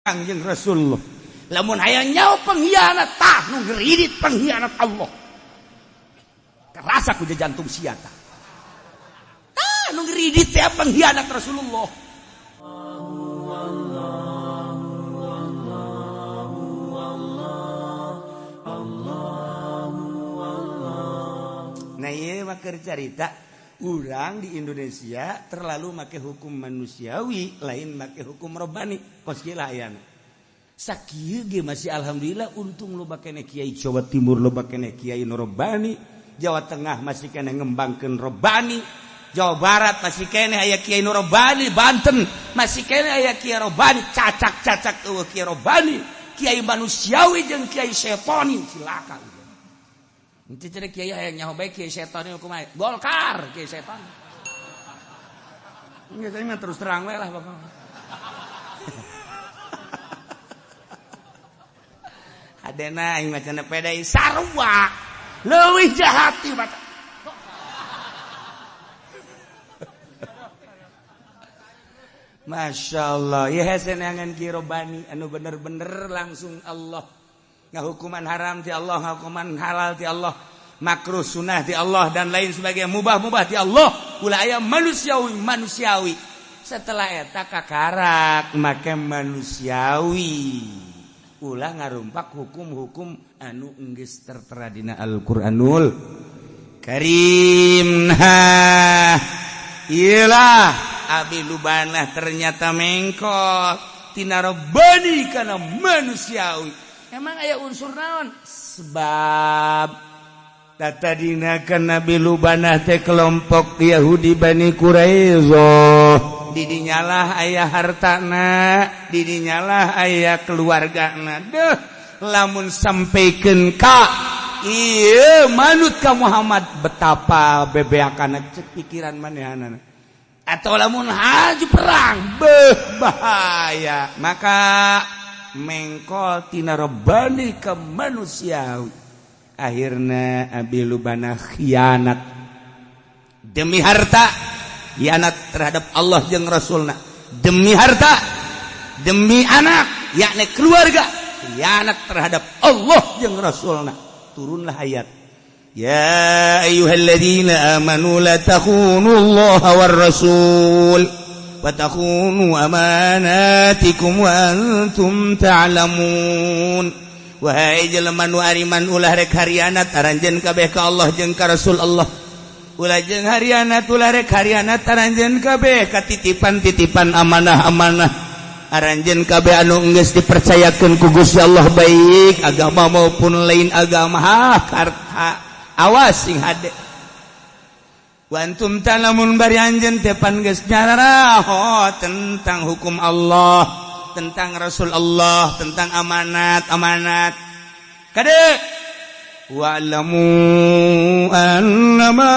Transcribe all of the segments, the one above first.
Kangjeng Rasulullah. Lamun aya nyawa pengkhianat tah nu ngeuridit pengkhianat Allah. Kerasa ku jantung sia tah. Tah nu ngeuridit teh pengkhianat Rasulullah. Nah ieu mah keur carita urang di Indonesia terlalu make hukum manusiawi lain make hukum robbani kos kieu lah ayana. Sakieu ge masih alhamdulillah untung loba keneh kiai Jawa Timur loba keneh kiai nu robbani, Jawa Tengah masih keneh ngembangkeun robbani, Jawa Barat masih keneh aya kiai nu robbani, Banten masih keneh aya kiai robbani, cacak-cacak eueuh kiai robbani, kiai manusiawi jeung kiai setoni silakan. Itu cerita kiai yang nyaho baik kiai setan ini hukum ayat Golkar kiai setan. Enggak saya mah terus terang we lah Bapak. Adena aing macana pedai sarua leuwih jahat ti baca. Masya Allah, ya hasenangan kiai robani anu bener-bener langsung Allah. Hukuman haram ti Allah, hukuman halal ti Allah, makruh sunnah ti Allah dan lain sebagainya, mubah ti Allah. Ulah aya manusiawi. Setelah eta kakarak make manusiawi. Ulah ngarumpak hukum-hukum anu geus tertera dina Al-Qur'anul Karim. Nah, iyalah abi lubanah ternyata mengkol tina robbani kana manusiawi. Emang aya unsur naon? Sebab tadina kana Nabi Lubanah teh kelompok Yahudi Bani Quraisyah. Didinyalah aya hartana, didinyalah aya keluargana. Deuh, lamun sampikeun ka ieu manut ka Muhammad betapa bebeakana cek pikiran manehanana. Atau lamun haju perang, bahaya. Maka mengkol tina robbani ke manusiawi. Akhirna abi lubanah khianat demi harta, khianat terhadap Allah jeung Rasulna, demi harta, demi anak yakni keluarga, khianat terhadap Allah jeung Rasulna. Turunlah ayat ya ayyuhalladzina amanu la takhunullaha war rasul wa takhunu amanatikum wa antum ta'lamun. Wahai jelema nu ariman ulah rek harianat aranjeun kabeh ka Allah jeung ka Rasul Allah. Ulah jeung harianat ulah rek harianat aranjeun kabeh ka titipan-titipan amanah-amanah. Aranjeun kabeh anu geus dipercayakeun ku Gusti Allah baik agama maupun lain agama. Awas sing hade. Wa antum ta'lamun bari anjeun teh pan geus nyaraho tentang hukum Allah, tentang Rasul Allah, tentang amanat. Kade wa'lamu annama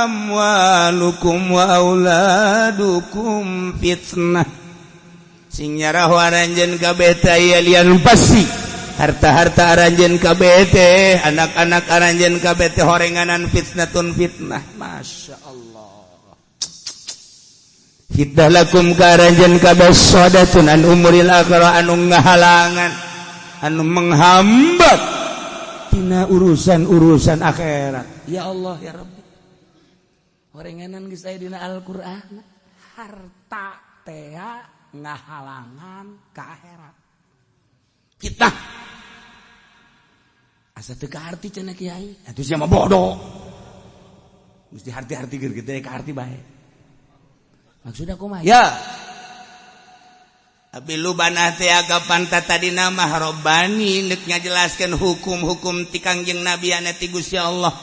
amwalukum wa auladukum fitnah. Sing nyaraho aranjeun kabeh teh aya lian pasti. Harta-harta aranjeun kabeh teh, anak-anak aranjeun kabeh teh horenganan fitnatun fitnah. Masya Allah. Fitnah lakum ka aranjeun kabeh sadatun an umuril akhirah anu ngahalangan, anu menghambat tina urusan-urusan akhirat. Ya Allah ya Rabbi. Horenganan geus aya dina Al-Qur'an. Harta teh ngahalangan ka akhirat. Fitnah. Asa teu kaarti cenah kiai. Atuh sia mah bodoh. Mesti harti-harti keur gede ka arti bae. Maksudna kumaha? Ya. Abi lubanah teh agapan tadina mah robbani neuk ngajelaskeun hukum-hukum ti Kangjeng Nabi anu ti Gusti Allah.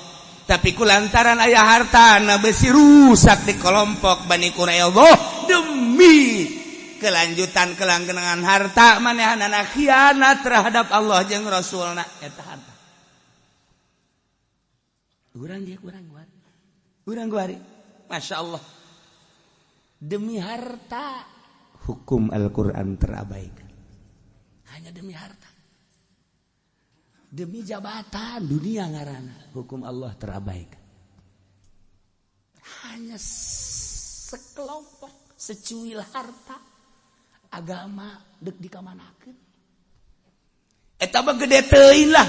Tapi kulantaran aya hartana besi rusak di kelompok Bani Quraisyah demi kelanjutan kelanggengan harta manehanana khianat terhadap Allah jeung Rasulna eta harta. Urang guari. Masya Allah. Demi harta hukum Al-Quran terabaikan. Hanya demi harta. Demi jabatan dunia ngaranna hukum Allah terabaikan. Hanya sekelompok secuil harta agama dek dikamanakeun. Eta mah gede teuing lah.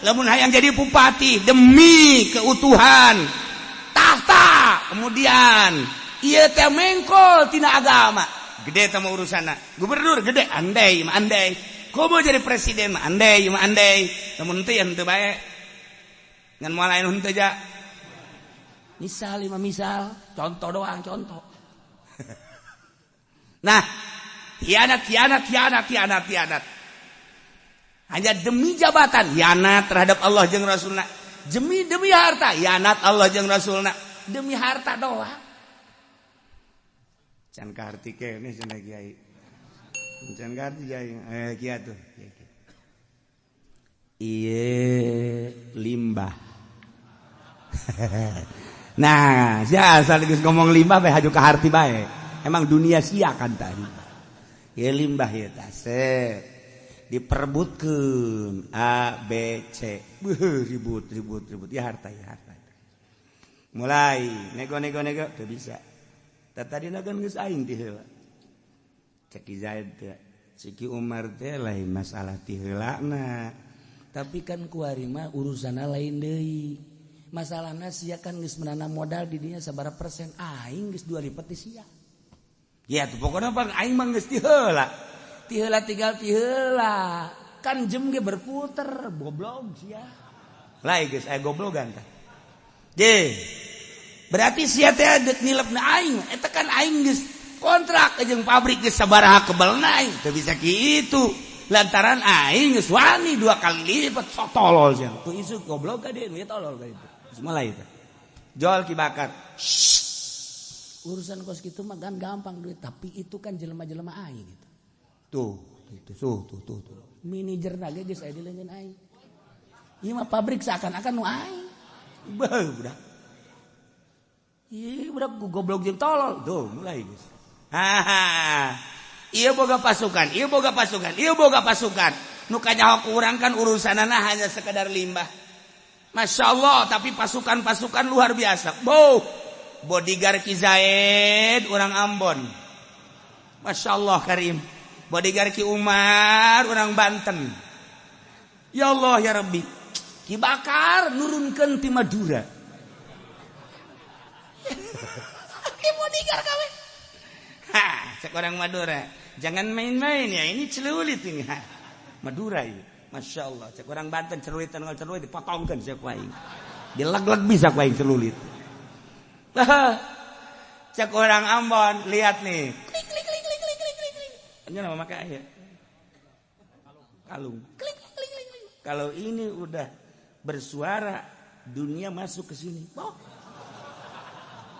Lamun hayang jadi bupati demi keutuhan tahta, kemudian ieu teh mengkol tina agama. Gede teh mah urusanna. Gubernur gede andai mah andai. Komo jadi presiden mah andai mah andai. Lamun teu henteu bae. Ngan moal lain henteu ja. Misal contoh doang contoh. Nah, khianat. Hanya demi jabatan, khianat terhadap Allah jeung Rasulna. Demi harta, khianat Allah jeung Rasulna. Demi harta doang. Can karti kene cenah kiai. Can karti kiai. Kiai tuh. Ieu limbah. Nah, sia asal geus ngomong limbah bae haju ka harti bae. Emang dunia sia kan tadi. Ieu limbah ieu tah. Diperebutkeun A B C. Ribut ya harta. Mulai nego teu bisa. Tadina kan geus aing ti heula. Cek Zaid teh, Ciki Umar teh lain masalah ti heulana. Tapi kan kuari mah urusana lain deui. Masalahna sia kan geus menanam modal di dinya sabaraha persen, aing geus 2 lipat ti sia. Ya tuh pokoknya aing mah geus ti heula. Tinggal ti heula. Kan jem ge berputer, goblok sia. Lain geus aya goblogan tah. Berarti sia teh deuk nilepna aing, eta kan aing geus kontrak jeung pabrik geus sabaraha kebelna aing, teu bisa kitu. Lantaran aing geus wani 2 kali lipat sok tolol sia. Tuh isu goblok ka deui, ieu tolol ka itu. Mulai teh. Jol ki bakar. Urusan kos kitu mah kan gampang duit, tapi itu kan jelema-jelema aing gitu. Tuh. Manajerna ge geus aya di leungeun aing. Ieu mah pabrik seakan-akan nu aing. Budak. Ieu budak goblok jeung tolol. Tuh, mulai geus. Ieu boga pasukan. Nu kanyahok urang kan urusanana hanya sekedar limbah. Masya Allah, tapi pasukan-pasukan luar biasa. Bodyguard Ki Zaid, orang Ambon. Masya Allah Karim. Bodyguard Ki Umar, orang Banten. Ya Allah ya Rabbi. Ki Bakar nurunkeun ti Madura. Ki bodyguard kawe. Cek orang Madura. Jangan main-main ya, ini celulit ini. Madura ini. Masya Allah. Cek orang Banten celulit dipotongkan cek aing. Dileg-leg bisa ku aing celulit. Cek orang Ambon, lihat nih. Klik. Ini nama maka ya. Kalung. Klik. Kalau ini udah bersuara, dunia masuk ke sini.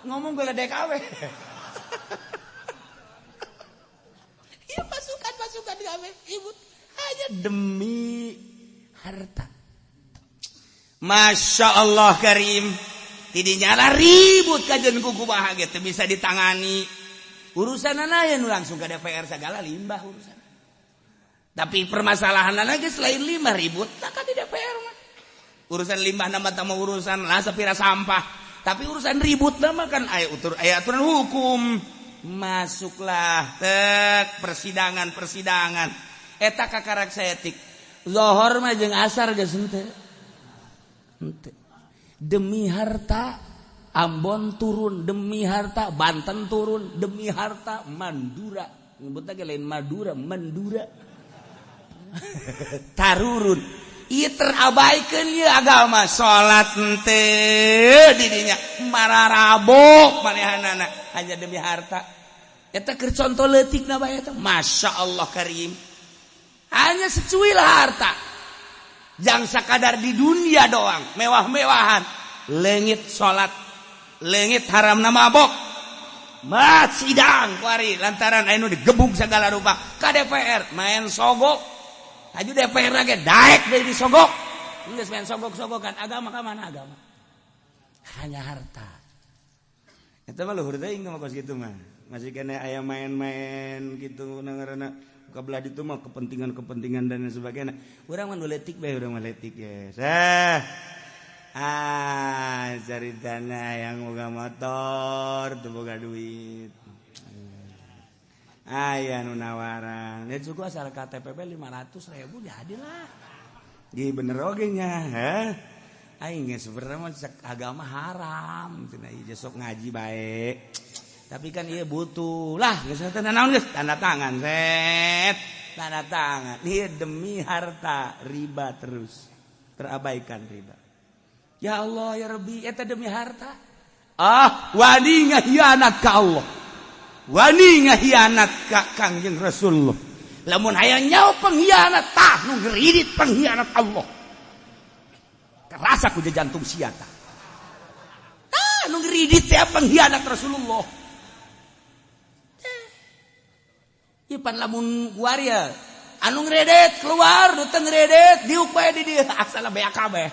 Ngomong gue ledek awe. Ya pasukan gawe ibu hanya demi harta. Masya Allah Karim. Tidinya lah ribut kajian kuku bahagia teu bisa ditangani. Urusan aya nu langsung ke DPR segala limbah urusan. Tapi permasalahan lagi selain limbah ribut tak di DPR mah. Urusan limbah nama tamu urusan lah sapira sampah. Tapi urusan ribut nama kan aya aturan hukum. Masuklah tek persidangan. Eta kakarak setik. Zuhur mah jeung asar geus henteu. Demi harta Ambon turun, demi harta Banten turun, demi harta Mandura. Nyebutna ge lain Madura, Mandura. Tarurun. Ieu terabaikeun ieu agama, salat henteu di dinya, mararabok manehanana hanya demi harta. Eta keur contoh leutikna bae eta. Masyaallah Karim. Hanya secuil harta. Jangan sakadar di dunia doang, mewah-mewahan. Leungit salat, leungit haramna mabok. Sidang kuari lantaran anu digebuk segala rupa ka DPR main sogok. Aju DPR lagi daek deui disogok. Geus main sogok-sogokan agama ka mana agama? Hanya harta. Eta mah luhur teuing mah kos kitu mah. Masih kena aya main-main gitu nangaranna kabelah ditu mah kepentingan dan sebagainya. Urang mah nu leutik bae urang mah leutik ya. Caritana yang boga motor teu boga duit. aya nu nawaran ya cukup asal KTP 500.000 jadilah di bener oge nya aing geus sebenarnya mah agama haram cenah ieu sok ngaji bae tapi kan ieu butuh lah geus tanda naon geus tanda tangan set tanda tangan ieu demi harta riba terus terabaikan riba ya Allah ya Rabbi eta demi harta wani ngahianat ka Allah wani ngahianat ka Kangjeng Rasulullah lamun hayang nyawa pengkhianat tah nu ngeuridit pengkhianat Allah kerasa ku jantung sia tah nu ngeuridit teh pengkhianat Rasulullah ieu pan lamun waria anu ngredet keluar nu teu ngredet diuk bae di dieu asal beak kabeh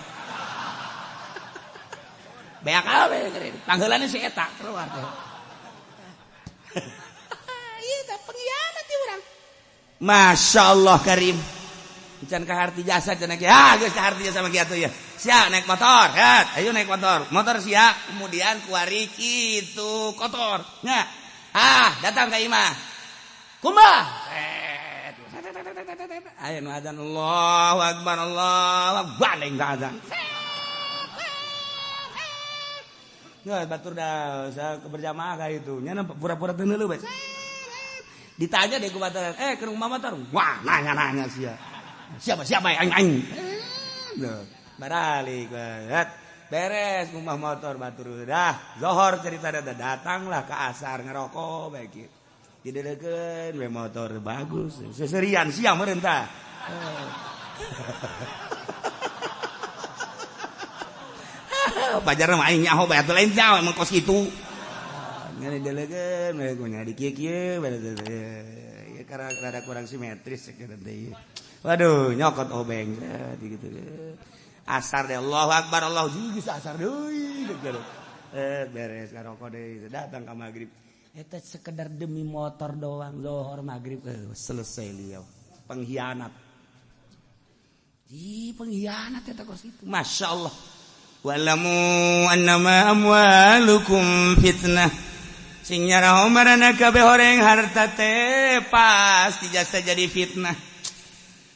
beak kabeh ngredet pangheulana si eta keluar teh ieu teh pengkhianat ieu urang Masya Allah Karim can kaharti jasa cenah ge geus kaharti jasa mah kitu ya sia naik motor ayo naik motor sia kemudian kuari kitu kotor nya datang ka imah kumaha ayo nu adzan Allahu akbar baling ka adzan ya batur dah berjamaah ka itu nya pura-pura teu neuleuh bae ditanya deh ke batur ke rumah motor wah nanya sia siapa aing baralik beres rumah motor batur dah zohor cerita datanglah ke asar ngerokok bae kieu dideukeun we motor bagus seserian sia meureun tah pajar mah aing nyaho bae atuh lain jauh emang kos kitu ngene delegeun we kunya di kieu-kieu ya karena rada kurang simetris sakeun teh waduh nyokot obeng gitu asar deh Allahu akbar Allah geus asar deui gitu beres ngarokok deui datang ka magrib eta sekedar demi motor doang zuhur magrib selesai liau pengkhianat pengkhianat eta kos itu masyaallah walamu annama amwalukum fitnah sing nyaraho marana kabeh horeng harta teh pasti jasa jadi fitnah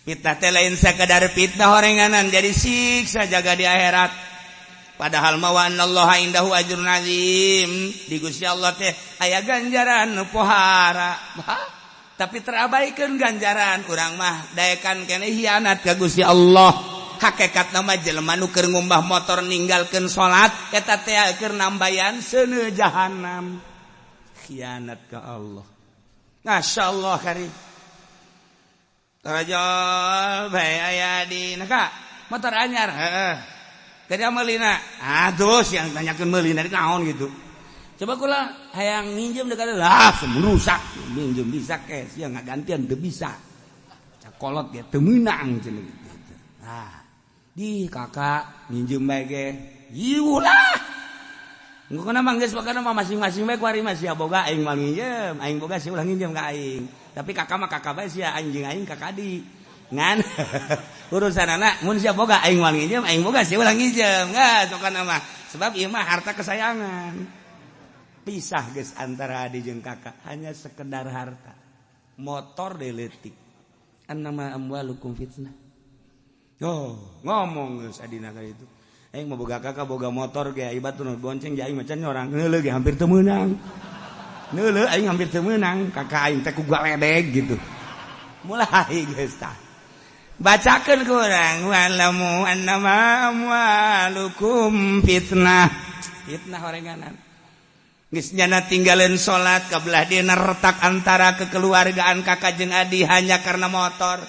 teh lain sakadar fitnah horenganan jadi siksa jaga di akhirat padahal mah anallaha indahu ajrun azim di Gusti Allah teh aya ganjaran nu pohara tapi terabaikeun ganjaran urang mah daekan keneh hianat ka Gusti Allah hakikatna mah jelema nu keur ngumbah motor ninggalkeun salat eta teh keur nambayan seuneu jahanam khianat ka Allah masyaallah karim rajol bae aya di naka motor anyar tadi amelina terus yang tanyakeun meulina di naon gitu coba kula hayang minjem dekat lah rusak minjem bisa ke sia ngagantian teu bisa cakolot ge teu meunang cenah gitu di kakak minjem bae ge ieu lah ngukuna manggeus bakana mah masing-masing bae kuari mah sia boga aing mah nginjem aing boga sia ulah nginjem ka aing tapi kakak mah kakak bae sia anjing aing kakadi ngan urusanana mun sia boga aing mah nginjem aing boga sia ulah nginjem sokana mah sebab ieu mah harta kesayangan pisah geus antara adi jeung kakak hanya sekedar harta motor deleutik annama amwalukum fitnah ngomong geus adina ka itu aing mah boga kakak boga motor ge ibat nu bonceng ge aing macan nyorang heuleuh ge hampir teu meunang neuleuh aing hampir teu meunang kakak aing teh ku galedeg gitu mulai geus tah bacakeun ku urang walamu annama amwalukum fitnah horenganan geus nyana tinggaleun salat kabelah dina retak antara kekeluargaan kakak jeung adi hanya karena motor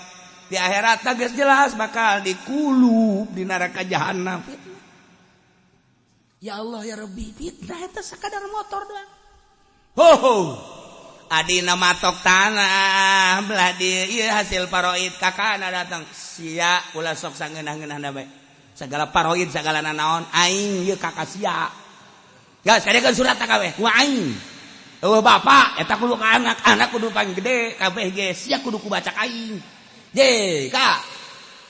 di akhirat geus jelas bakal dikulub di neraka jahanam ya Allah ya Rabbi fitnah eta sakadar motor doang adina matok tanah belah di ieu hasil paroid kakana datang sia ulah sok sangeunah-ngeunahna bae segala paroid segala naon aing ieu kakak sia geus kadekeun surat kabeh ku aing eueuh bapak eta kudu ka anak kudu pang gede kabeh ge sia kudu kubaca aing je kak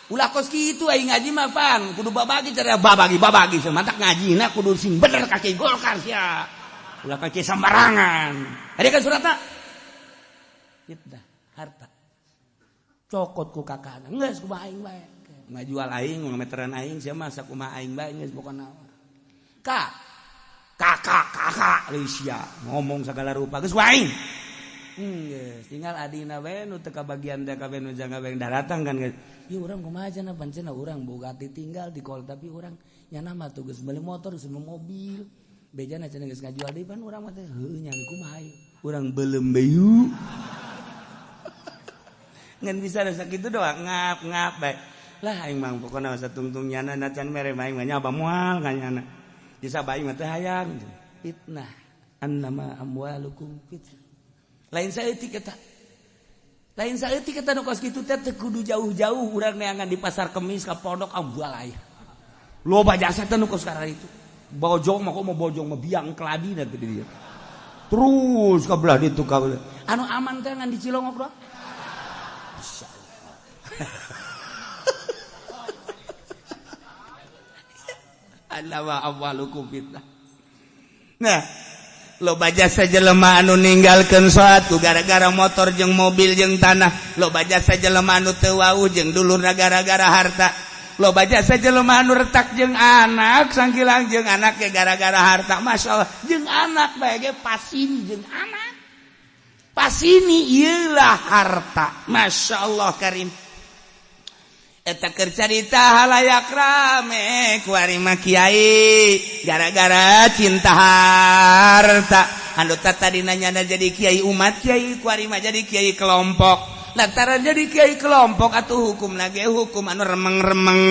ulah kos kitu aing ngaji mah pan kudu babagi cara babagi semantak ngajina kudu sing bener kaki Golkar sia ulah kaki sembarangan ada kan suratna fitnah harta cokot ku kakana geus kumaha aing bae ngajual aing ngameteran aing sia mah sakumaha aing bae geus pokona kakak Alicia ngomong segala rupa geus aing geus tinggal adina bae nu teu kabagian da kabeh nu jangga bae daratang kan geus ieu urang kumaha cenah pancena urang boga tinggal di kol tapi urang nyana mah tuh geus meuli motor geus mobil bejana cenah geus ngajual deui pan urang mah teh heuh nya kumaha ieu urang beuleum bayu ngan bisa da sakitu doang ngap bae lah aing mah pokona satungtung nyana nacan mere aing mah nya moal ka nyana disabai mah teh hayang fitnah annama amwalukum fitnah lain saeutik eta nu kos kitu teh kudu jauh-jauh urang neangan di pasar Kemis ka pondok ambual aya loba jasa teh nu kos karana itu bojong mah kok mau bojong mah biang keladi teh dia terus ka belah ditu ka anu aman teh ngan di Cilongok doang annama amwalukum fitnah nah loba jasa jelema anu ninggalkeun salat ku gara-gara motor jeung mobil jeung tanah loba jasa jelema anu teu wau jeung dulurna gara-gara harta loba jasa jelema anu retak jeung anak sangkilang jeung anak ge gara-gara harta masyaallah jeung anak bae ge pasini jeung anak pasini ieu lah harta masyaallah karim eta keur carita halayak rame ku ari mah kiai gara-gara cinta harta anu tadina nyana jadi kiai umat kiai ku ari mah jadi kiai kelompok lantaran jadi kiai kelompok atuh hukumna ge hukum anu remeng-remeng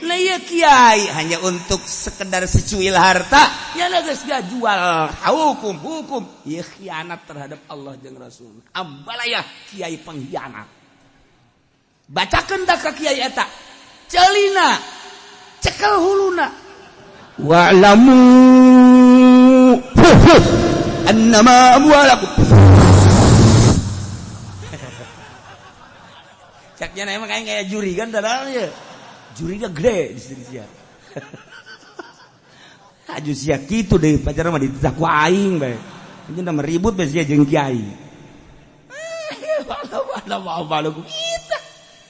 nah ieu kiai hanya untuk sekedar secuil harta nyana geus jual hukum ieu khianat terhadap Allah jeung Rasul ambalaya kiai pengkhianat bacakeun da ka kiai eta celina cekel huluna wa'lamu annama amwalakum caknya emang kayak juri kan dadang ya jurinya gede di sini sia aju sia kitu deui pacar mah ditakwa aing bae nya mah ribut bae sia jeung kiai wala amwalakum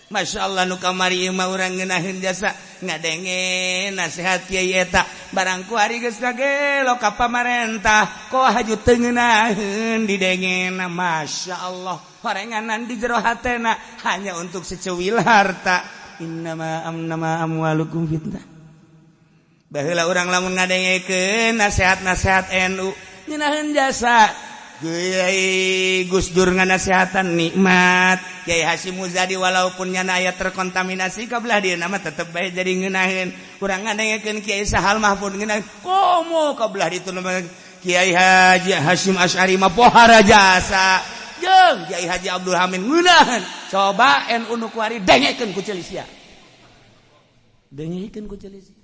Masya Allah nu kamari mah urang ngeunaheun jasa ngadengen nasihat kiai eta barang ku ari geus kagelo ka pamarentah ko haju teu ngeunaheun didengen Masya Allah horenganan di jero hatena hanya untuk seceuwil harta innama amwalukum fitnah baheula urang lamun ngadengekeun nasihat-nasihat NU ngeunaheun jasa Kiai Gus Dur nganasihatan nikmat Kiai Hasyim Muzadi walaupun nyana aya terkontaminasi kabelah dia nama tetep bae jadi ngeunaheun urang ngadengekeun Kiai Sahal Mahfud ngeunaheun komo kabelah ditu nama Kiai Haji Hasyim Asy'ari mah pohara jasa jeung Kiai Haji Abdul Hamid ngeunaheun coba NU nu kuari dengekeun ku Celisia dengekeun ku Celisia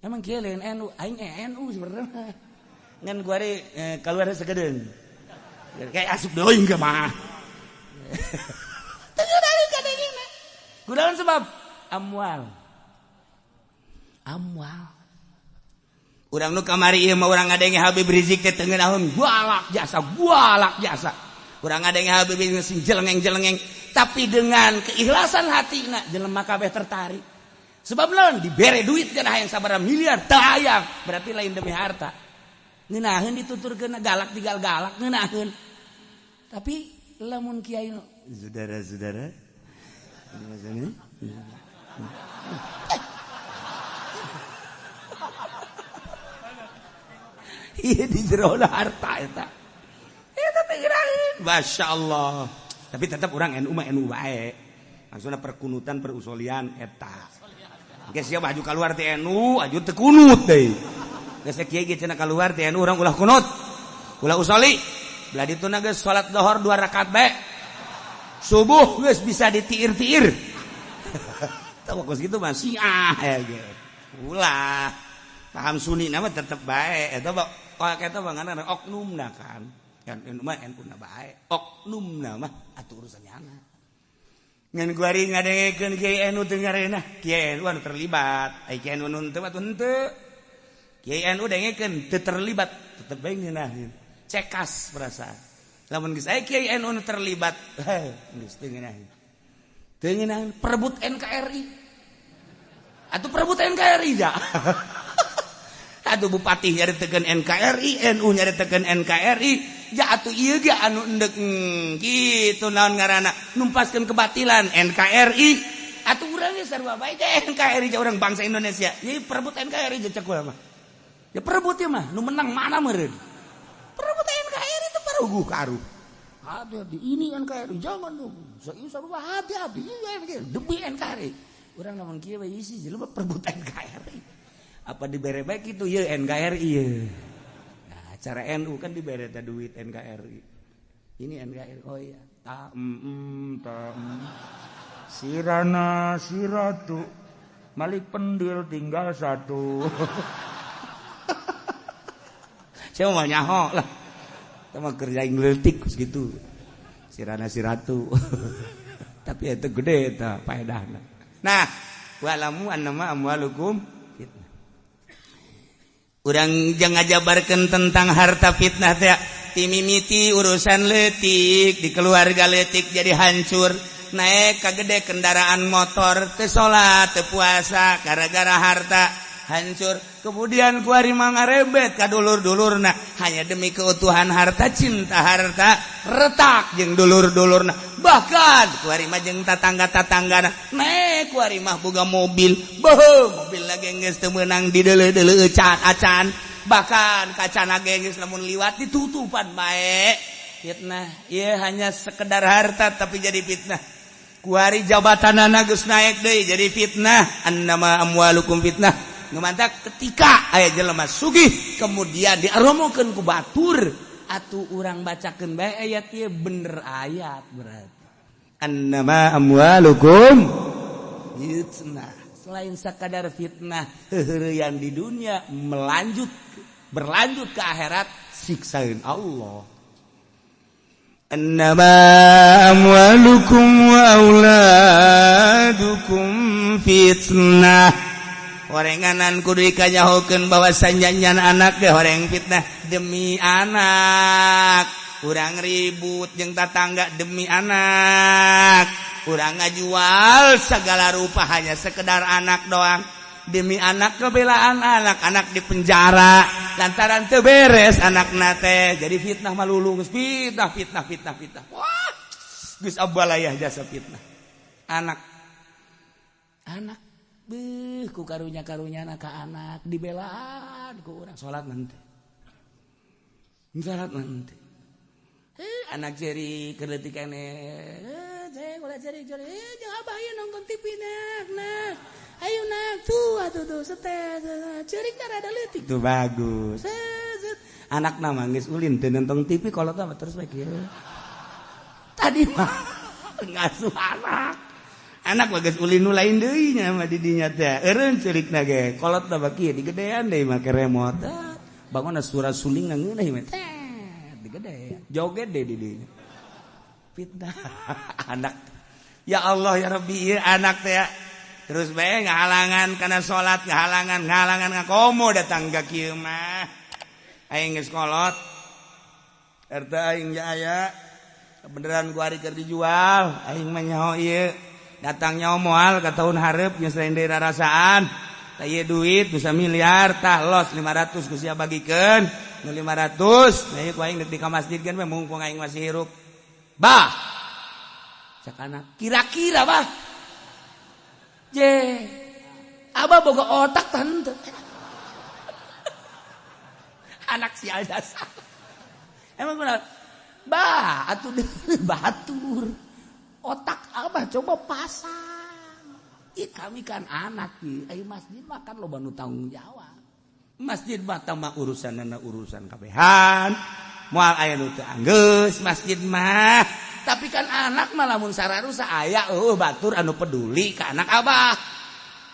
emang kieu lain NU aing NU sebenarnya ngan kuari keluar segedeun kayak asup deui ge mah teu dari kadengna kunaon sebab amwal urang nu kamari ieu mah urang ngadenge Habib Rizik teh teu ngeunaheun gualak jasa urang ngadenge Habib Rizik jelengeng tapi dengan keikhlasan hatina jelema kabeh tertarik sebab naon dibere duit cenah hayang sabaraha miliar teu hayang berarti lain demi harta ngeunaheun dituturkeun galak tinggal galak ngeunaheun tapi lamun kiai saudara-saudara ieu di jero harta eta pikiran Masya Allah tapi tetap urang NU mah NU bae maksudna perkunutan perusolian eta geus sia maju kaluar ti NU aju teu kunut deui geus kiai ge cenah kaluar ti NU urang ulah kunut ulah usoli belah dituna geus salat zuhur 2 rakaat bae subuh geus bisa ditiir-tiir tah kos kitu mah Syiah ya ge ulah paham Sunni nama tetep bae eta eta bangana oknumna kan NU mah NU na bae oknumna mah atuh urusannya ngan kuari ngadengekeun Kiai NU teu ngarenah Kiai NU anu terlibat ai Kiai NU nu teu atuh henteu Kiai NU dengekeun teu terlibat tetep bae ngeunaheun cekas perasaan Lamun geus aya kiai NU terlibat, geus teu ngeunaheun. Teu ngeunaheun perebut NKRI. Atuh perebut NKRI ja. Atuh bupati nyaritekeun NKRI, NU nyaritekeun NKRI, ja atuh ieu ge anu endek kitu naon ngaranna numpaskeun kebatilan NKRI. Atuh urang ge sarua bae teh NKRI ja urang bangsa Indonesia. Ieu perebut NKRI ja cek urang mah. Ya perebut ieu mah nu menang mana meureun. Perebut NKRI itu paruguh karuh. Hati-hati ini NKRI jangan dong. Sarua hati-hati demi NKRI. Urang lamun kieu bae isi jelema perebut NKRI. Apa dibere baik itu ya NKRI ya. Nah, cara NU kan dibere ta duit NKRI. Ini NKRI oh iya. Sirana siratu Malik Pendil tinggal satu. Saya mau nyaho lah. Kita mah kerja ngeletik gitu. Sirana siratu. Tapi itu gede eta faedahna. Nah, wa'lamu annama amwalukum urang jangan ngajabarkeun tentang harta fitnah teh timimiti urusan leutik di keluarga leutik jadi hancur naik kagede kendaraan motor teu salat teu puasa gara-gara harta hancur kemudian ku ari mangarebet ka dulur-dulurna hanya demi keutuhan harta cinta harta retak jeung dulur-dulurna bahkan ku ari mah jeung tatangga-tatanggana naik ku ari mah boga mobil mobil lagi geus teu meunang dideuleu-deuleu acan bahkan kacana geus lamun liwat ditutupan bae fitnah ieu hanya sekedar harta tapi jadi fitnah ku ari jabatanana geus naik deui jadi fitnah annama amwalukum fitnah ngemantak ketika aya jelema sugih kemudian diaromokeun ku batur atuh urang bacakeun bae ayat ieu bener ayat berarti annama amwalukum fitnah selain sakadar fitnah heureuyan di dunia berlanjut ke akhirat siksaeun Allah annama amwalukum wa auladukum fitnah Horenganan kudu dikanyahokeun bahwasanya nyan anak ge horeng fitnah demi anak. Urang ribut jeung tatangga demi anak. Urang ngajual segala rupa hanya sekedar anak doang. Demi anak kebelaan anak di penjara lantaran teu beres anakna teh. Jadi fitnah malulu geus fitnah. Wah. Geus abalayah jasa fitnah. Anak ku karunya anak anak dibelaan ku urang salat nanti anak jeri keleutik keneh ulah jeri jeung abah ieu nonton TV nah ayo nak tuh setes ceurik rada leutik tuh bagus anak nama geus ulin teu nonton TV kolot mah terus bae kieu tadi mah ngasuh anak bagus ulin nu lain deui nya mah di dinya teh eureun ceurikna ge kolot da baki digedean deui make remote bangunna surat sulingna ngeunah mah teh digedean joget deui di dinya fitnah anak ya Allah ya Rabbi ieu anak teh terus bae ngahalangan kana salat ngahalangan ngakomo datang ka kieu mah aing geus kolot harta aing aya beneran ku ari keur dijual aing mah nyaho ieu datang nyawa moal ke tahun hareup nya selain dari rasaan tah ieu duit bisa miliar tah los 500 ku sia bagikeun nu 500 nah ieu ku aing di ka masjid kan mumpung aing masih hirup bah cak anak kira-kira bah je abah boga otak tante anak si aljasa emang benar bah atuh batur otak abah coba pasang. Kami kan anak ayo masjid makan loba nu tanggung jawab. Masjid mah tah urusanna urusan kabehan. Moal aya nu teu anggeus masjid mah. Tapi kan anak mah lamun sararusa aya batur anu peduli ka anak abah.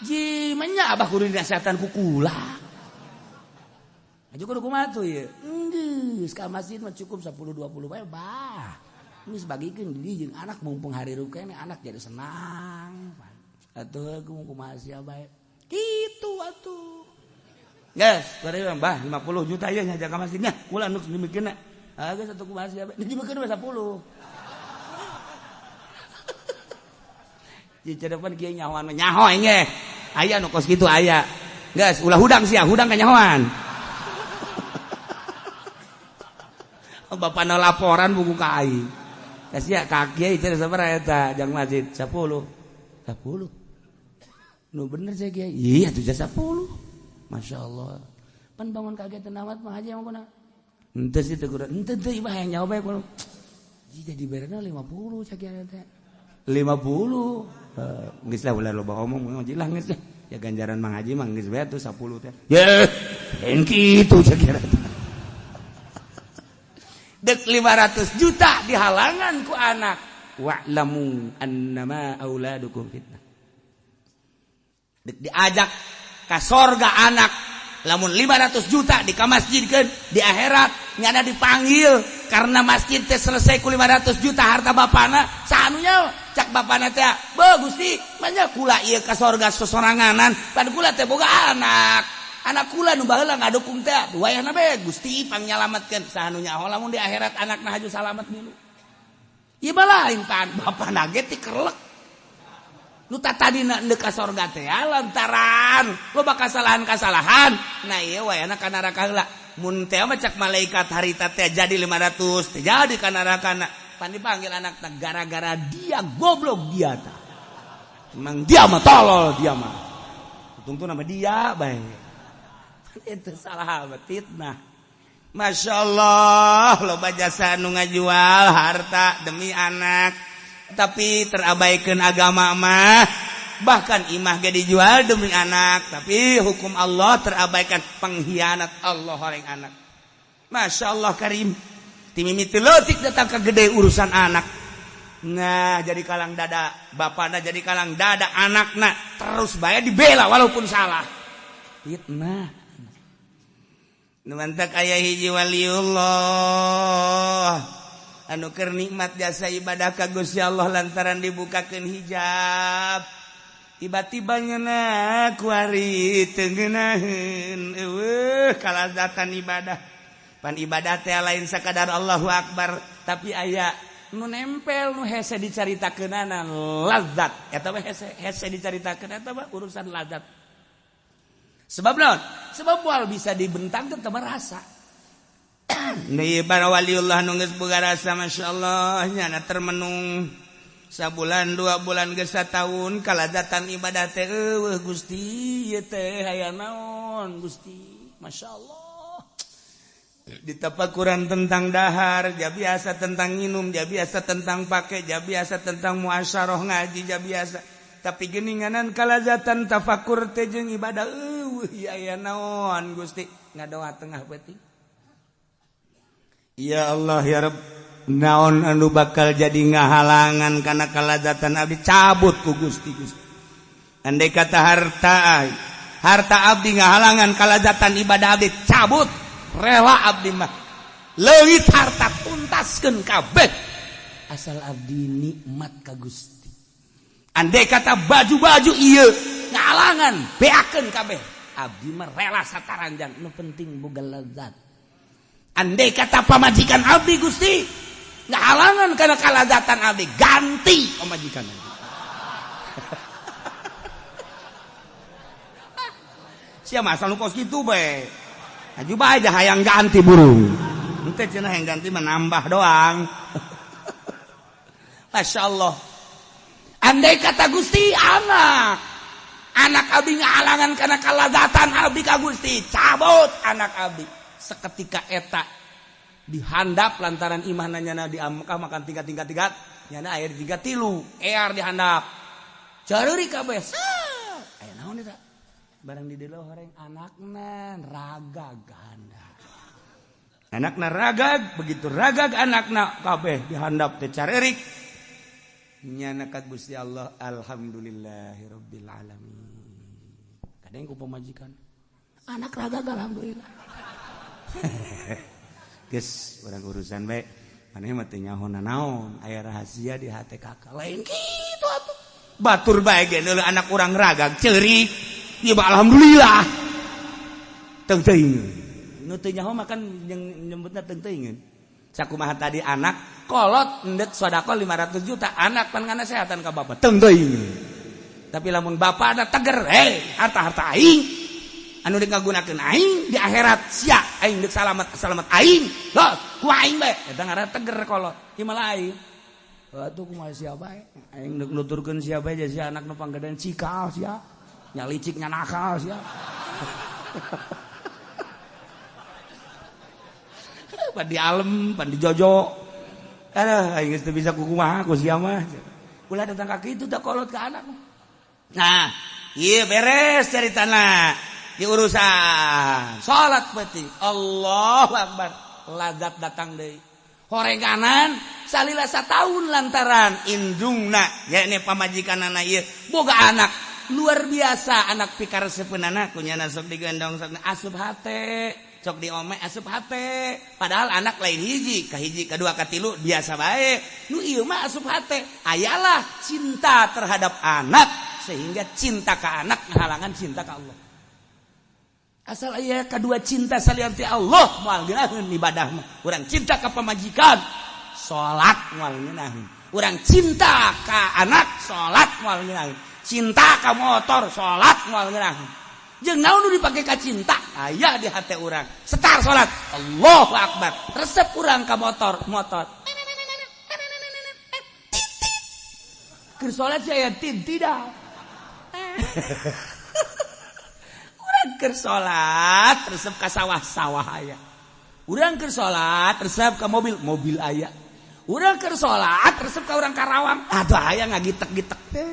Ji menya abah kudu dinasihatan ku kula. Aja kudu kumaha tuh ieu. Geus ka masjid mah cukup 10 20 bae bah. Geus bagikeun di jeung anak mumpung hari rukene anak jadi senang. Atuh kumaha sia bae. Kitu atuh. Geus, bari Mbah 50 juta ieu nya jaga masjidnya. Kula nu dimikeunna. Geus atuh kumaha sia. Dijibekeun we 10. Di depan kieu nyahoan nyaho engge. Aya nu kos kitu aya. Geus ulah hudang sia, hudang ka nyahoan. Bapana laporan buku ka aing. Ka sia ka kieu teh sabaraha eta jang masjid 10. 10. Nu bener saya kieu. Iya tuh 10. Masyaallah. Pan bangun kaget amat mah haji mah. Henteu sih teu kudu. Henteu teu ieu hayang nyawa bae kudu. Jadi bereuna 50 sakieu teh. 50. Geus lah ulah loba omong jilah geus ya ganjaran Mang Haji mah geus bae tuh 10 teh. Ye, en kitu sakieu. Dek 500 juta dihalangan ku anak. Wa'lamu annama auladukum fitnah. Dek diajak ka sorga anak. Lamun 500 juta di ka masjidkeun di akhirat nyana dipanggil karena masjid teh selesai ku 500 juta harta bapana sanunya cak bapana teh beuh Gusti manya kula ieu ka sorga sosoranganan pan kula teh boga anak kula nu baheula ngadukung teh wayahna be Gusti pangnyalametkeun sanunya lamun di akhirat anakna haju salamet dulu ieu mah lain pan bapana ge ti kerlek nu tadina endeu ka sorga teh lantaran loba kasalahan nah ieu wayahna ka neraka heula mun teh mah cak malaikat harita teh jadi 500 teh jadi ka nerakana pan dipanggil anak teh gara-gara dia goblok dia tah emang dia mah tolol dia mah tungtu nama dia bae itu salah fitnah masyaallah loba jasa nu ngajual harta demi anak tapi terabaikan agama mah bahkan imah ge dijual demi anak tapi hukum Allah terabaikan pengkhianat Allah orang anak masyaallah karim timimiti leutik datang ka gede urusan anak nah jadi kalang dada bapana jadi kalang dada anakna terus bae dibela walaupun salah fitnah nu mantak aya hiji waliullah anu keur nikmat jasa ibadah ka Gusti Allah lantaran dibukakeun hijab tiba-tiba ngeuna ku ari teu ngeunaheun kalazatan ibadah pan ibadah teh lain sakadar Allahu Akbar tapi aya nu nempel nu hese dicaritakeunana lazat eta mah hese dicaritakeun eta mah urusan lazat sebab naon sebab moal bisa dibentang teh rasa nih para waliullah nu geus boga rasa masyaallah nyana termenung sabulan 2 bulan geus sataun kalazatan ibadah teh eueuh Gusti ieu teh aya naon Gusti masyaallah ditapakuran tentang dahar ja biasa tentang minum ja biasa tentang pake ja biasa tentang muasyarah ngaji ja biasa tapi geuninganan kalazatan tafakur teh jeung ibadah eueuh aya naon Gusti ngadoa tengah beuting ya Allah ya Rabb naon anu bakal jadi ngahalangan kana kalazatan abdi cabut ku Gusti andai kata harta abdi ngahalangan kalazatan ibadah abdi cabut rela abdi mah leungit harta tuntaskeun kabeh asal abdi nikmat ka Gusti andai kata baju-baju ieu ngahalangan beakeun kabeh abdi mah rela sataranjang nu penting boga lazat andai kata pamajikan abdi Gusti ngahalangan karena kalazatan abdi ganti pamajikan abdi sia masal nu kos kitu bae aju bae dah hayang ganti burung henteu cenah hayang ganti menambah doang masyaallah andai kata Gusti anak abdi ngahalangan karena kalazatan abdi ka Gusti cabut anak abdi seketika eta dihandap lantaran imah nanyana di Mekah makan tingkat nyana aya di 3 ear dihandap careuri kabeh aya naon eta barang di dieu horeng anakna ragag handap anakna ragag begitu ragag anakna kabeh dihandap teh carerik nyana ka Gusti Allah alhamdulillahirabbil alamin kadang ku pamajikan anak ragag alhamdulillah geus urang urusan bae maneh mah teu nyaho naon aya rahasia di hate kakak lain kitu atuh batur bae ge neuleun anak urang ragag ceurik ieu mah alhamdulillah teung teuing nu teu nyaho mah kan nyebutna teung teuing sakumaha tadi anak kolot endek sodako 500 juta anak pan ngana sehatan ka bapak teu deui. Tapi lamun bapak ada teger harta-harta aing anu dek ngagunakeun aing di akhirat sia aing dek salamet aing loh ku aing bae eta ngaranna teger kolot ieu mah lain. Atuh kumaha sia bae aing dek nuturkeun sia bae jadi sia anak nu panggedean cikal sia nya licik nya nakal sia. Pan di alem pan di jojo aing geus teu bisa kumaha ku sia mah ulah datang ka kitu da kolot ka anak. Nah ieu beres ceritana di urusan salat penting Allahu Akbar lazat datang deui horenganan salila sataun lantaran indungna yakni pamajikanana ieu boga anak luar biasa anak pikareseupeunana kunyana sok digendong sok asup hate sok diome asup hate padahal anak lain hiji kahiji kadua katilu biasa bae nu ieu mah asup hate ayalah cinta terhadap anak sehingga cinta ke anak menghalangan cinta ke Allah. Asal aya kadua cinta salianti Allah moal ngeunaheun ibadah mah. Urang cinta ka pamajikan, salat moal ngeunaheun. Urang cinta ka anak, salat moal ngeunaheun. Cinta ka motor, salat moal ngeunaheun. Jeung naon nu dipake ka cinta? Aya di hate urang. Setar salat, Allahu Akbar. Resep urang ka motor. Keur salat saya tidak. Urang keur salat resep ka sawah-sawah aya. Urang keur salat resep ka mobil aya. Urang keur salat resep ka urang Karawang atuh aya ngagitek-gitek teh.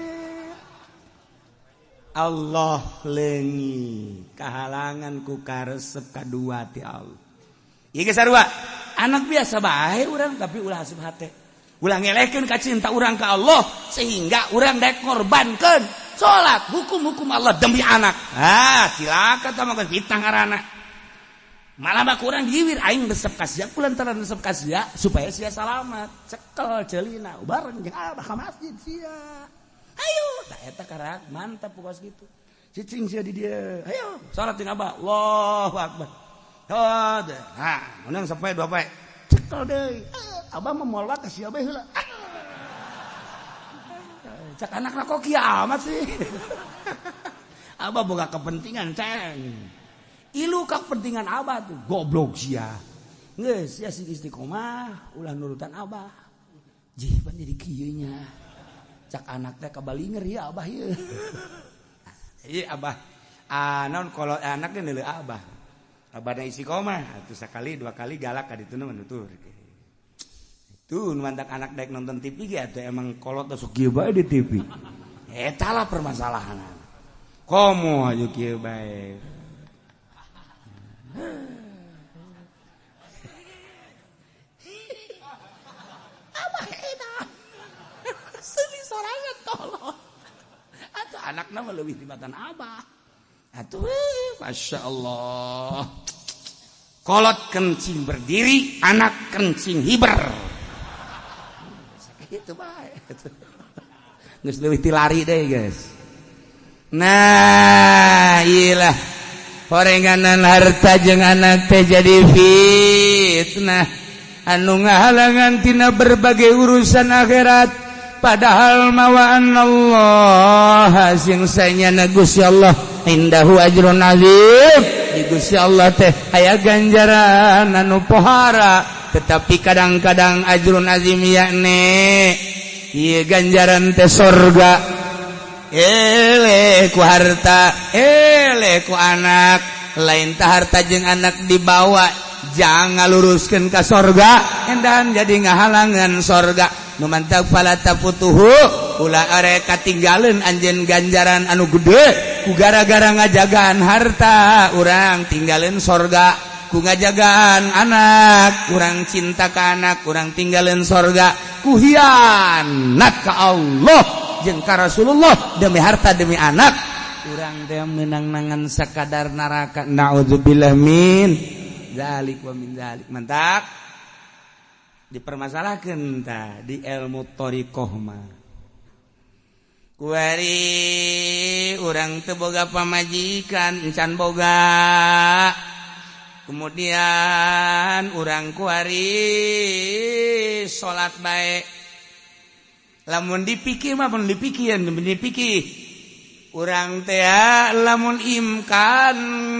Allah leungi kahalangan ku karesep kadua ti Allah. Ieu geus sarua anak biasa bae urang tapi ulah asup hate. Ulah ngelekeun ka cinta urang ka Allah sehingga urang daek ngorbankeun salat hukum-hukum Allah demi anak. Silakan tah mah fitnah ngaranna. Malah mah kurang diwir aing resep ka sia kulantaran resep ka sia supaya sia salamat. Cekel ceulina bareng jeung abah ka masjid sia. Ayo tah eta karak mantap pokos kitu. Cicing sia di dieu. Ayo salat jeung abah. Allahu Akbar. Menang sampai 2 pae. Cekel deui. Abah mah moal ka sia bae heula. Cak anak kok kiamat sih. Abah boga kepentingan ceng. Ilu ka kepentingan abah tuh goblok sia. Geus sia sing istiqomah ulah nurutan abah. Jiban jadi kieu nya. Cak anak teh kabalinger ya abah ieu. Iya abah. Naon kolot anak ge neuleuh abah. Abahna istiqomah atuh sakali 2 kali galak ka ditu mah nutur. Tuh mantak anak daek nonton TV ge atuh emang kolot sok kieu bae di TV. Eta lah permasalahan. Komo aju kieu bae. Abah eta. Seuli sorangan tolong. Atuh anakna mah leuwih tibatan abah. Atuh Masya Allah. Kolot kencing berdiri, anak kencing hiber. Itu baik. Geus leuwih ti lari deh guys. Nah, iyalah horenganan harta jeung anak teh jadi fitnah anu ngahalangan tina berbagai urusan akhirat padahal mawaan Allah sing saenyana Gusti Allah indahu ajrun azim. Di Gusti Allah teh aya ganjaran anu pohara. Tetapi kadang-kadang ajrun azim yakni ieu ganjaran teh sorga. Ku harta, ku anak, lain tah harta jeung anak dibawa jangan luruskeun ka sorga, endahan jadi ngahalangan sorga. Nu mantap fala tafutuhu ulah are katinggaleun anjeun ganjaran anu gede ku gara-gara ngajagaan harta urang tinggaleun sorga. Ku ngajagaan anak kurang cinta ka anak kurang tinggalin sorga ku hianat ka Allah jeung ka Rasulullah demi harta demi anak kurang teh meunang nangan sakadar neraka naudzubillah min zalik wa min zalik. Mantap dipermasalahkeun tah di ilmu thariqah mah kuari urang teu boga pamajikan encan boga kemudian urang kuari salat bae lamun dipikir mah mun dipikir urang teh lamun imkan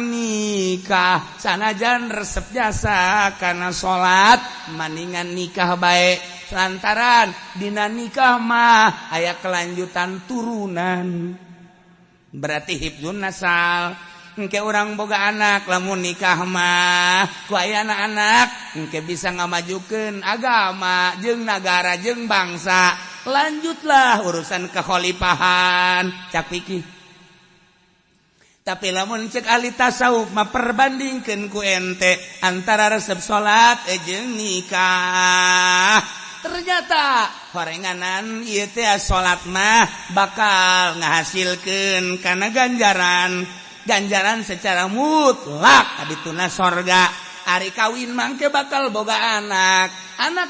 nikah sanajan resep jasa kana salat maningan nikah bae lantaran dina nikah mah aya kelanjutan turunan berarti hifdzun nasal engke urang boga anak lamun nikah mah ku aya anak engke bisa ngamajukeun agama jeung nagara jeung bangsa lanjutlah urusan kekhalifahan cak pikir tapi lamun cek ahli tasawuf mah perbandingkeun ku ente antara resep salat jeung nikah ternyata horenganan ieu teh salat mah bakal ngahasilkeun kana ganjaran secara mutlak adituna sorga. Ari kawin mangke bakal boga anak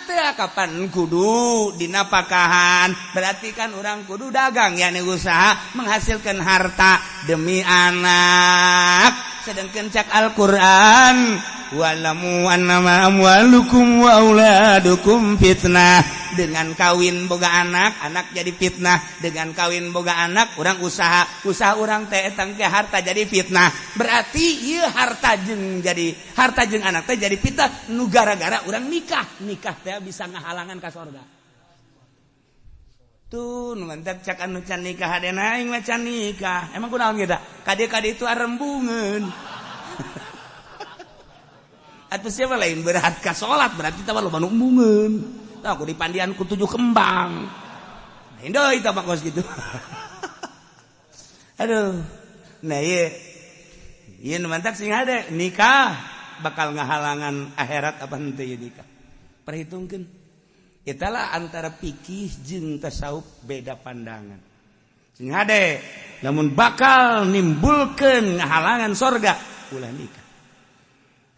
teh kapan kudu dina pakahan berarti kan orang kudu dagang ya usaha menghasilkan harta demi anak sedangkan cak Al-Quran wa'lamu annama amwalukum wa auladukum fitnah dengan kawin boga anak jadi fitnah dengan kawin boga anak orang usaha orang teh etang ke harta jadi fitnah berarti ieu harta jeung anak teh jadi fitnah nu gara-gara orang nikah teh bisa ngahalangan ka sorga tuh nu mantep cak anu can nikah hadena aing mah can nikah emang kunaon geus da kade-kade itu arembungeun atuh siapa lain berat ka salat berarti teh loba nu embungeun tah aku dipandian ku 7 kembang lain deui tah mah gitu aduh nah ieu nu mantep sing hade nikah bakal ngahalangan akhirat apa henteu ieu nikah perhitungkeun itulah antara fikih jeung tasawuf beda pandangan sing hade lamun bakal nimbulkeun ngahalangan sorga ulah nikah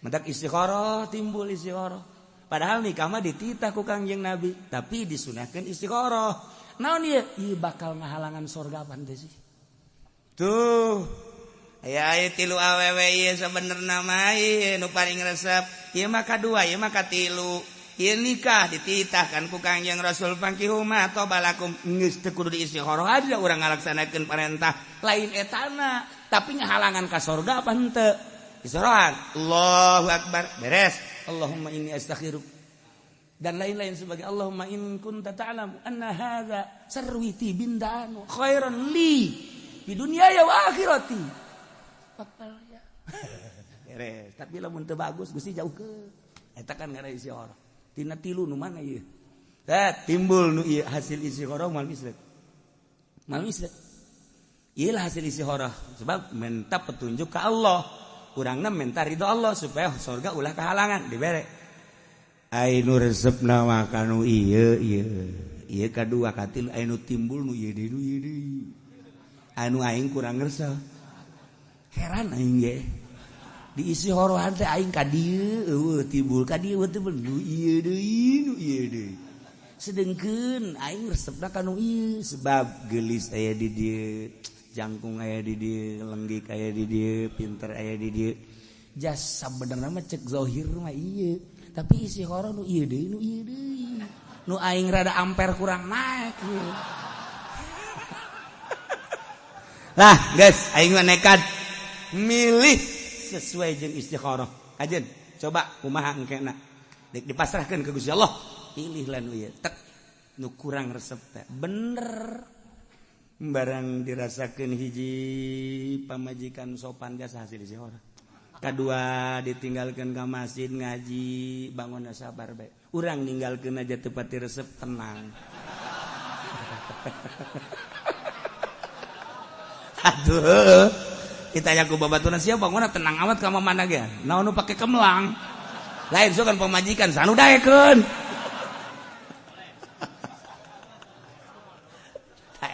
mentak istikharah timbul istikharah padahal nikah mah dititah ku Kangjeng Nabi tapi disunahkeun istikharah naon ieu bakal ngahalangan sorga apa henteu sih tuh aya 3 awewe ieu sabenerna mah nu paling resep ieu mah kadua ieu mah katilu ieu nikah dititahkan ku Kangjeng Rasul fankihu ma tabalakum geus teu kudu diistikharah aja urang ngalaksanakeun parentah lain etana tapi ngahalangan ka sorga apa henteu istikharah Allahu akbar beres Allahumma inni astaghfiruk dan lain-lain sebagai Allahumma in kunta ta'lamu anna hadza sarwiti bindanu khairan li di dunia ya wa akhirati fakal ya beres tapi lamun teu bagus Gusti jauhkeun eta kan ngaran istikharah tina tilu nu mana ieu timbul nu ieu hasil istikharah mal mislet ieu lah hasil istikharah sebab minta petunjuk ke Allah urangna minta ridho Allah supaya surga ulah kehalangan dibere ai nu resepna mah kanu ieu kadua katil ai nu timbul nu ieu deui anu aing kurang ngersel heran aing ge di istikharah teh aing ka dieu timbul ka dieu timbul nu ieu deui sedengkeun aing resepna kanu ieu sebab geulis aya di dieu jangkung aya di dieu lenggik aya di dieu pinter aya di dieu jas sabenerna mah cek zahir mah ieu tapi istikharah nu ieu deui nu aing rada amper kurang naik lah guys aing mah nekat milih sesuai jeung istikharah ajeun coba kumaha engkena dek dipasrahkeun ke Gusti Allah pilih lah nu ieu tek nu kurang resep teh bener barang dirasakeun hiji pamajikan sopan jasa hasil istikharah kadua ditinggalkeun ka masjid ngaji bangunna sabar bae urang ninggalkeun aja teu pati resep tenang aduh kita yaku babaturan siapa bangunna tenang amat ka mamana ge naon nu pake kemlang lain sokan pamajikan sanu daekeun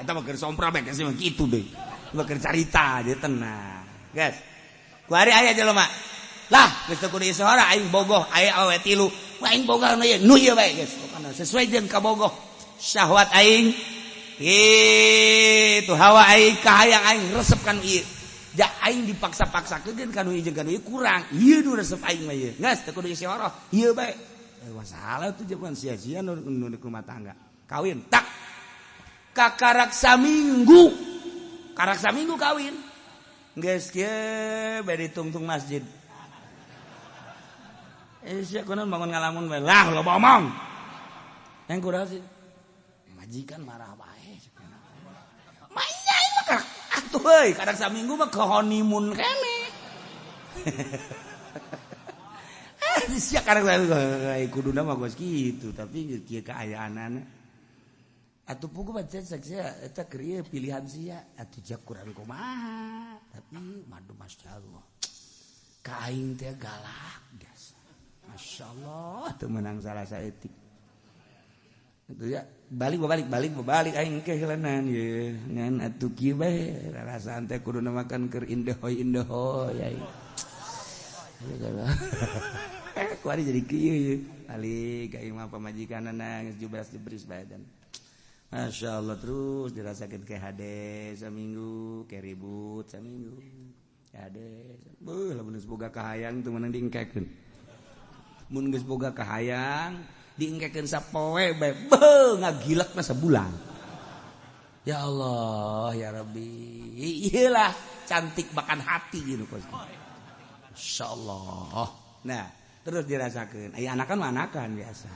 eta mah keur sompra bae geus mah kitu deui mah keur carita dia tenang guys ku ari aya jelema lah geus teu kudu istikharah aing bogoh aya awe tilu aing bogoh nu ieu bae geus sesuai jeung kabogoh syahwat aing itu hawa aing kahayang aing resep kan ieu ja aing dipaksa-paksakeun kanu ieu jeung kanu ieu kurang ieu nu resep aing mah ieu geus teu kudu istighoroh ieu bae masalah tuh zaman sia-sia nu rumah tangga kawin tak kakarak saminggu kawin geus kieu bae ditungtung masjid sia kunaon bangun ngalamun bae lah loba omong yang kumaha sih majikan marah bae manya mah atuh euy kadang saminggu mah ke honeymoon kene sia kadang kuduna mah geus kitu tapi kieu kaayaanana atuh puguh baca saksia eta keur ieu pilihan sia atuh jak kurang kumaha tapi madu masyaallah ka aing teh galak biasa masyaallah teu meunang salah saeutik itu ya balik aing ke heulenan ye ngan atuh kieu bae rarasaan teh kuduna makan keur indehoy ai kuari jadi kieu ye balik ka imah pamajikanana geus jubras-jubris badan masyaallah terus dirasakeun ke hade saminggu ke ribut saminggu hade beuh lamun geus boga kahayang teu meunang diengkekeun mun geus boga kahayang diengkekeun sapoe bae beuh ngagilekna sabulan ya Allah ya Rabbi iyalah cantik makan hati gitu kos insyaallah nah terus dirasakeun aya anakan mah anakan biasa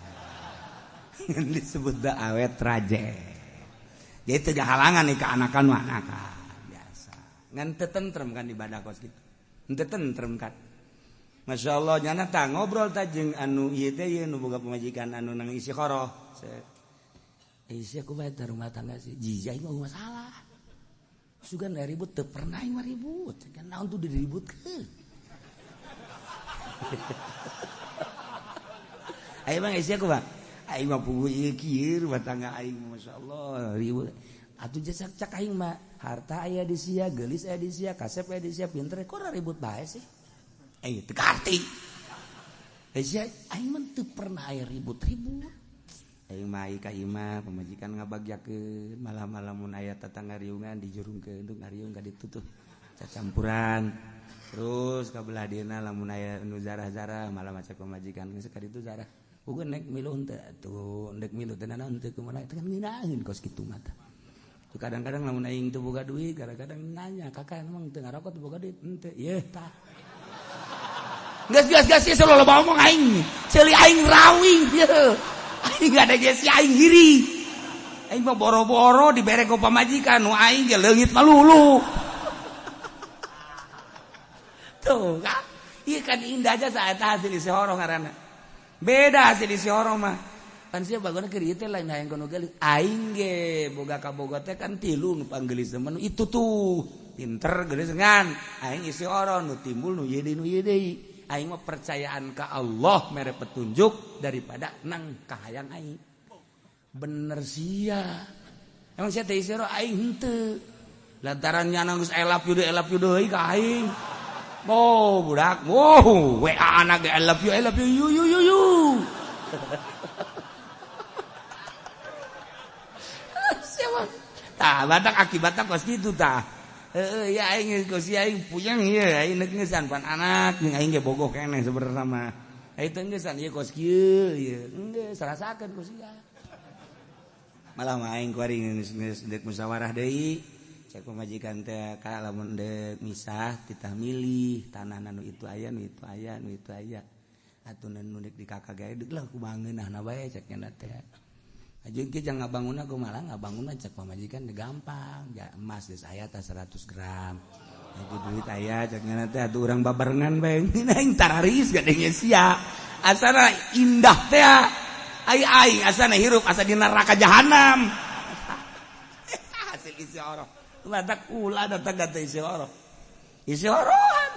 disebut da awet raje jadi teu halangan nih keanakan mah anakan biasa ngan teu tentrem kan ibadah kos kitu teu tentrem kan masyaallah nyana tah ngobrol tah jeung anu ieu teh ieu nu boga pamajikan anu nang istikharah isi aku bae rumah tangga sih jijai mah masalah sugan da ribut teu pernah mah ribut kan naon tuh diributkeun ayo bang isi aku bang aing mah puguh ieu kieu rumah tangga aing masyaallah ribut atuh jasa cak aing mah harta aya di sia geulis aya di sia kasep aya di sia pinter kok ribut bae sih teu karti sia aing mah teu pernah aya ribut-ribut aing mah ai ka imah pamajikan ngabagyakeun malam-malam mun aya tatangga riungan dijurungkeun untuk ngariung ka ditu tuh cacampuran terus ka belah dieuna lamun aya nu zarah-zarah malah macak pamajikan geus ka ditu zarah bukan nek miluh teh tuh nek miluh teh naon teh kumaha teh nginaeun kos kitu mah teh kadang-kadang lamun aing teu boga duit kadang-kadang nanya kakak emang teu ngarokot teu boga duit henteu yeuh tah geus gas ieu loba omong aing ceuli aing rawing yeuh aing gada ge si aing hiri aing mah boro-boro dibere ku pamajikan nu aing ge leungit malulu tuh kan ieu kan indah aja saeta hasil isihoro ngaranna beda hasil isihoro mah pan sia bagona keur ieu teh lain hayang kono geulis aing ge boga ka boga teh kan 3 nu panggelis mah itu tuh pinter geulis ngan aing isihoro nu timbul nu ieu deui aing mah percayaan ka Allah mere petunjuk daripada nang kahayang aing bener sia emang sia teh isihoro aing henteu lantaran nyana geus I love you deui ka aing oh budak WA anak I love you you siapa tah batak akibatna kos kitu tah ya aing geus aing puyeng ieu aing geus pan anak jeung aing ge bogoh keneh sebenarnya mah ai teu geus ieu kos kieu ieu geus rasakeun kos ieu malah mah aing kuari geus deuk musyawarah deui cek pamajikan teh ka lamun deuk misah titah milih tanah nu itu aya atuh nu deuk di kakak gawe deuk lah kumaha ngeunahna bae cek nya teh ajeun ki jang ngabangunna kumaha ngabangunna cek pamajikan gampang ya emas geus aya tah 100 gram aju duit aya cek nya teh atuh urang babarengan bae aing tararis gadengnya sia asana indah teh ai asana hirup asa di neraka jahanam hasil isihoro ladak ulah datang kata isihoro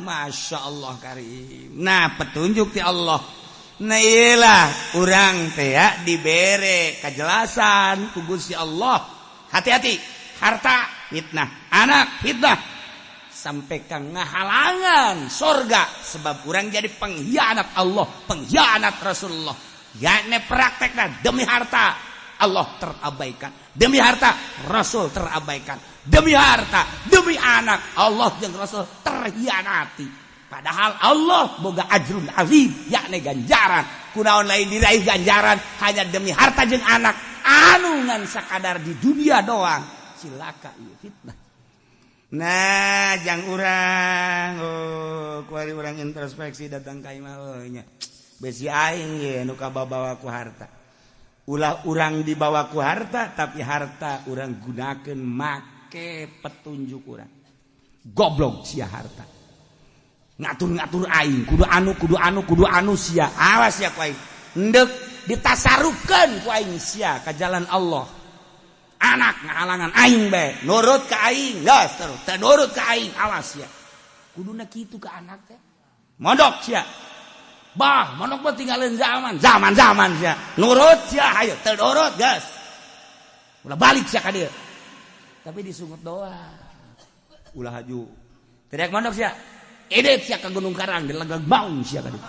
Masya Allah karim nah petunjuk ti Allah nah iyalah urang teh ya dibere kejelasan ku Gusti Allah hati-hati harta fitnah anak fitnah sampai ka ngahalangan surga sebab urang jadi pengkhianat Allah pengkhianat Rasulullah yakni praktekna demi harta Allah terabaikan. Demi harta Rasul terabaikan. Demi harta, demi anak Allah jeung Rasul terhianati. Padahal Allah boga ajrun azim, yakni ganjaran. Kunaon lain diraih ganjaran hanya demi harta jeung anak anu ngan sakadar di dunia doang. Cilaka ieu fitnah. Nah, jang urang, kuari urang introspeksi datang ka imah nya. Besi aing ye nu kabawa ku harta. Ulah urang dibawa ku harta tapi harta urang gunakeun make petunjuk urang. Goblok sia harta. Ngatur-ngatur aing, kudu anu sia. Awas ya ku aing. Endek ditasarupkeun ku aing sia ka jalan Allah. Anak ngahalangan aing bae, nurut ka aing, geus terus. Teu nurut ka aing, awas ya. Kuduna kitu ka anak teh. Mondok sia. Bah, mondok mah tinggalin zaman sia. Nurut sia, hayu teu nurut geus. Ulah balik sia ka dieu. Tapi disungut doa. Ulah haju. Teriak mondok sia. Edit sia ka Gunung Karang, dilegag baung sia ka dieu.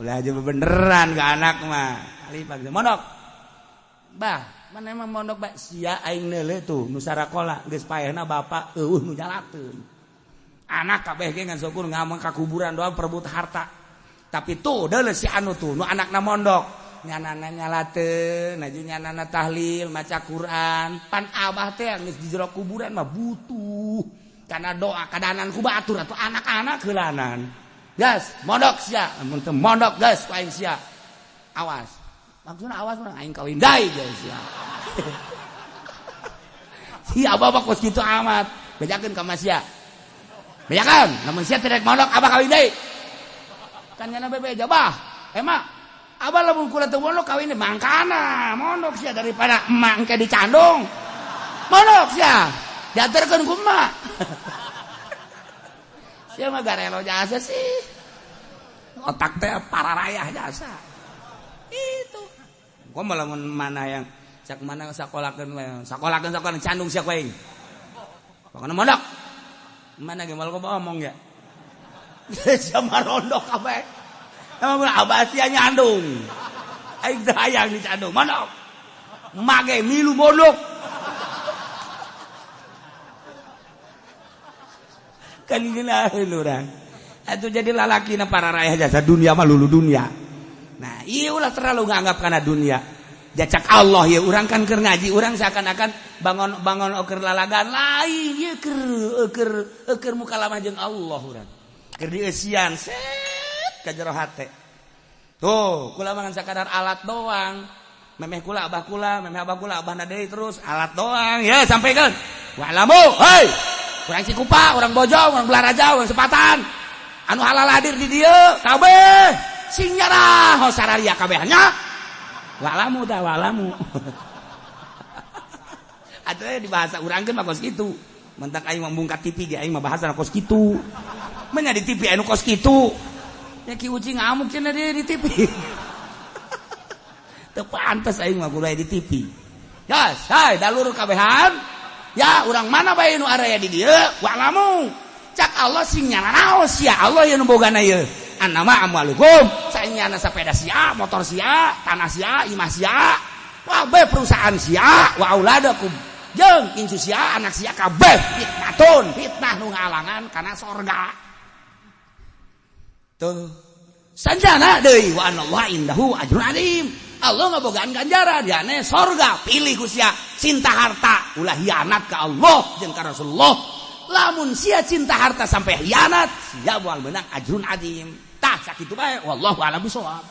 Ulah haju beneran ka anak mah. Alipak mondok. Bah, mana emang mondok bah sia aing neule tuh nu sarakola geus paehna bapak eueuh nu nyalakeun. Anak kabeh ge ngan syukur ngamang ka kuburan doang perebut harta. Tapi tuh deuleu si anu tuh nu anakna mondok, nyanana nyalateun, aju nyanana tahlil, maca Quran. Pan abah teh geus di jero kuburan mah butuh kana doa kadanan ku batur atuh anak-anak heulanan. Gas, mondok sia, mun teu mondok gas ku aing sia. Awas. Maksudnya awas orang aing kawin dai guys ya. Si abah kos kitu amat. Bejakeun ka Masya. Bejakeun, namun sia terek mondok abah kawin dai. Kan nyana bebe jabah. Emang abah lamun kula teu mondok kawin deui mangkana. Mondok sia daripada emak engke dicandung. Mondok sia. Diaturkeun ku emak. Sia mah garelo jasa sih. Otak teh pararayah jasa. Itu kok malah mana yang sak mana sakolakeun we sakolakeun candung sia kuing pokona mondok mana ge malah ngomong ya sama rondok kabeh emang abah sia nyandung aing teh hayang dicandung mondok mage milu mondok kan gila urang atuh jadi lalakina para raya jasa dunia mah lulu dunia. Nah, iya ulah terlalu nganggap karena dunia. Jacak Allah ya, orang kan keur ngaji, orang seakan-akan bangun keur lalagan lain, ya keur mukalamah jeung Allah urang. Keur dieusian set ka jero hate. Tuh, kula mangan sakadar alat doang. Memeh kula abah kula, memeh abah kula abahna deui terus alat doang. Ya, sampaikan. Wa'lamu, hei. Urang Cikupa, urang Bojong, urang Belaraja, urang Sepatan. Anu halal hadir di dieu kabeh. Sing nyarah hosararia kabehnya walamu tah walamu atuh di bahasa urangkeun mah kos kitu mentak aing membungkat TV ge aing mah bahasa kos kitu mun nya di TV anu kos kitu nya ki ucing ngamuk cenah di TV teu pantes aing mah kudu di TV ya say dalur kabehan ya urang mana bae nu area di dieu walamu cak Allah sing nyaraos ya Allah yang boga na ieu annama amwalukum saenyana sepeda sia motor sia tanah sia imah sia kabeh perusahaan sia wa auladakum jeung incu sia anak sia kabeh fitnah nu ngalangan kana sorga tuh sanjana deui wa anallahu indahu ajrun azim Allah ngabogaan ganjaran yane sorga pilih ku sia cinta harta ulah hianat ka Allah jeung ka Rasulullah lamun sia cinta harta sampai hianat sia moal meunang ajrun azim tah sakitu bae wallahu a'lam bishawab.